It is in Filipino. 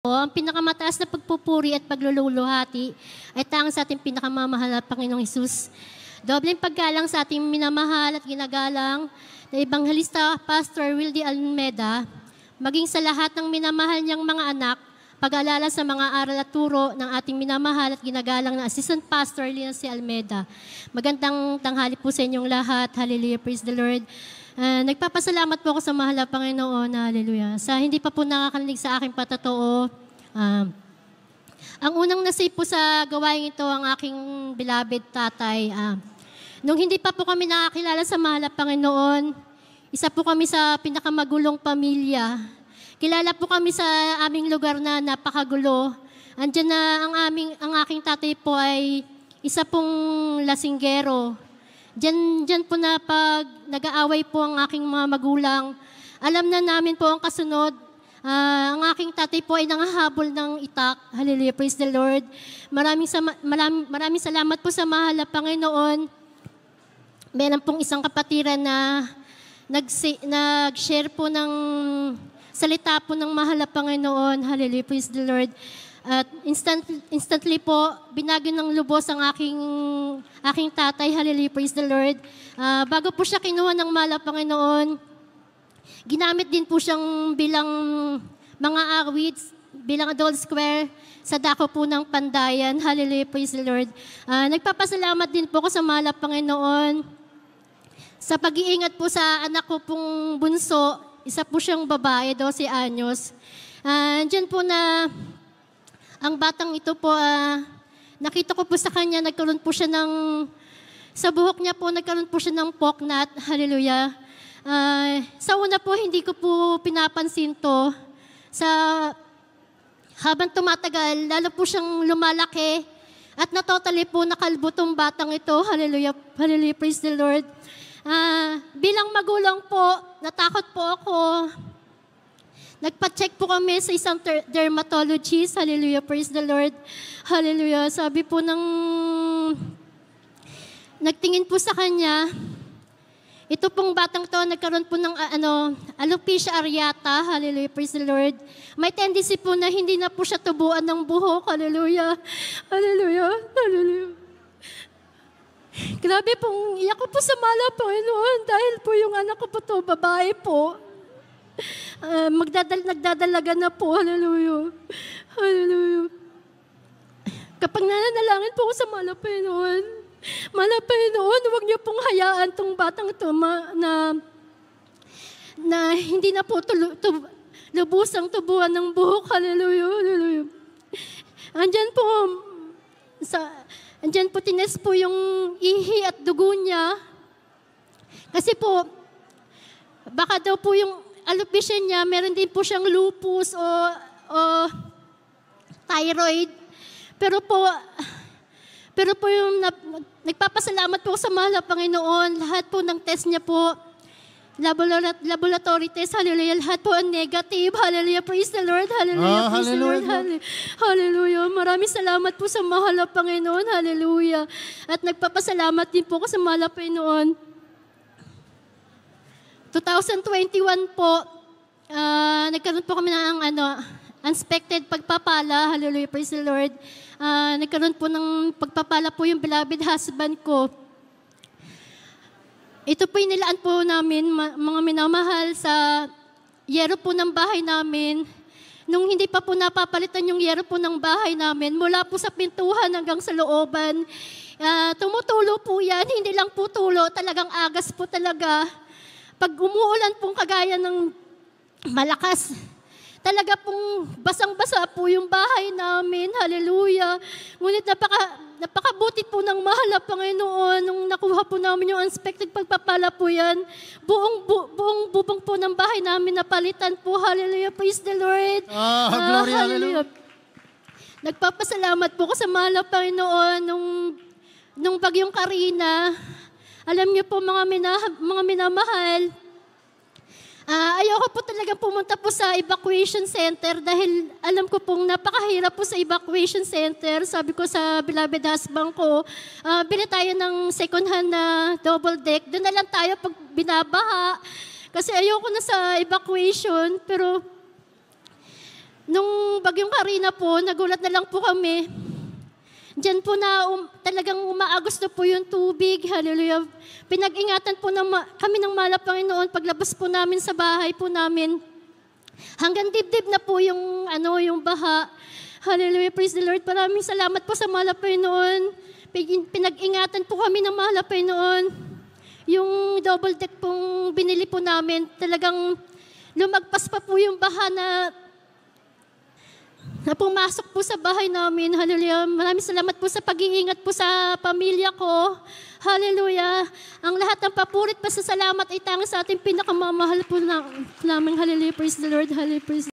Ang pinakamataas na pagpupuri at paglululuhati ay tanging sa ating pinakamamahal na Panginoong Hesus. Dobleng paggalang sa ating minamahal at ginagalang na Ebanghelista Pastor Wildy Almeda, maging sa lahat ng minamahal niyang mga anak, pag-alala sa mga aral at turo ng ating minamahal at ginagalang na Assistant Pastor Lindsay Almeda. Magandang tanghali po sa inyong lahat. Hallelujah, praise the Lord. Nagpapasalamat po ako sa mahal na Panginoon. Hallelujah. Sa hindi pa po nakakarinig sa aking patotoo, ang unang nasave po sa gawain ito ang aking beloved tatay. Nung hindi pa po kami nakakilala sa mahal na Panginoon, isa po kami sa pinakamagulong pamilya. Kilala po kami sa aming lugar na napakagulo. Andiyan na ang aking tatay po ay isa pong lasinggero. Diyan po na pag nag-aaway po ang aking mga magulang, alam na namin po ang kasunod. Ang aking tatay po ay nangahabol ng itak. Hallelujah, praise the Lord. Maraming salamat po sa mahal na Panginoon. Meron pong isang kapatiran na nag-share po ng salita po ng mahal na Panginoon. Hallelujah, praise the Lord. At instantly po, binagyo ng lubos ang aking tatay. Hallelujah, praise the Lord. Bago po siya kinuha ng mahal na Panginoon, ginamit din po siyang bilang mga awits, bilang adult square sa dako po ng Pandayan. Hallelujah, praise the Lord. Nagpapasalamat din po ako sa mahal na Panginoon sa pag-iingat po sa anak ko pong bunso. Isa po siyang babae, 12 anyos. Diyan po na ang batang ito po, nakita ko po sa kanya, nagkaroon po siya sa buhok niya po, nagkaroon po siya ng poknat. Hallelujah. Sa una po, hindi ko po pinapansin to. Habang tumatagal, lalo po siyang lumalaki at natotally po nakalbo tong batang ito. Hallelujah. Hallelujah. Praise the Lord. Bilang magulang po, natakot po ako. Nagpa-check po kami sa isang dermatologist. Hallelujah, praise the Lord. Hallelujah. Sabi po nagtingin po sa kanya, ito pong batang to, nagkaroon po ng alopecia areata. Hallelujah, praise the Lord. May tendency po na hindi na po siya tubuan ng buhok. Hallelujah. Hallelujah. Hallelujah. Grabe pong iyak ko po sa mahal na Panginoon dahil po yung anak ko po to, babae po. Nagdadalaga na po. Hallelujah. Hallelujah. Kapag nananalangin po ako sa mahal na Panginoon, mahal na Panginoon, huwag niyo pong hayaan tong batang ito na hindi na po lubusang tubuan ng buhok. Hallelujah. Hallelujah. Andyan po tines po yung ihi at dugo niya. Kasi po, baka daw po yung alopecia niya, meron din po siyang lupus o thyroid. Pero po yung nagpapasalamat po sa mahal na Panginoon, lahat po ng test niya po, laboratory test, hallelujah, lahat po ang negative. Hallelujah, praise the Lord. Hallelujah, praise the Lord. Hallelujah. Maraming salamat po sa mahal na Panginoon. Hallelujah. At nagpapasalamat din po ako sa mahal na Panginoon. 2021 po, nagkaroon po kami ng unexpected pagpapala. Hallelujah, praise the Lord. Nagkaroon po ng pagpapala po yung beloved husband ko. Ito po inilaan po namin, mga minamahal, sa yero po ng bahay namin. Nung hindi pa po napapalitan yung yero po ng bahay namin, mula po sa pintuhan hanggang sa looban, tumutulo po yan. Hindi lang po tulo, talagang agas po talaga. Pag umuulan pong kagaya ng malakas, talaga pong basang-basa po yung bahay namin. Hallelujah. Ngunit napakabuti po ng mahal na Panginoon nung nakuha po namin yung unexpected pagpapala po yan. Buong bubong po ng bahay namin napalitan po. Hallelujah. Praise the Lord. Glory, hallelujah. Nagpapasalamat po ko sa mahal na Panginoon nung bagyong Karina. Alam niyo po mga minamahal, ayoko po talaga pumunta po sa evacuation center dahil alam ko pong napakahirap po sa evacuation center. Sabi ko sa beloved husband ko, bili tayo ng second hand na double deck. Doon na lang tayo pag binabaha. Kasi ayoko na sa evacuation. Pero Nung bagyong Karina po, nagulat na lang po kami. Diyan po na talagang umaagos na po yung tubig. Hallelujah. Pinag-ingatan po kami ng mahal na Panginoon paglabas po namin sa bahay po namin. Hanggang dibdib na po yung, yung baha. Hallelujah. Praise the Lord. Maraming salamat po sa mahal na Panginoon. Pinag-ingatan po kami ng mahal na Panginoon. Yung double deck pong binili po namin, talagang lumagpas pa po yung baha na pumasok po sa bahay namin. Hallelujah. Maraming salamat po sa pag-iingat po sa pamilya ko. Hallelujah. Ang lahat ng papurit pa sa salamat ay tanging sa ating pinakamamahal po namin. Hallelujah. Praise the Lord. Hallelujah. Praise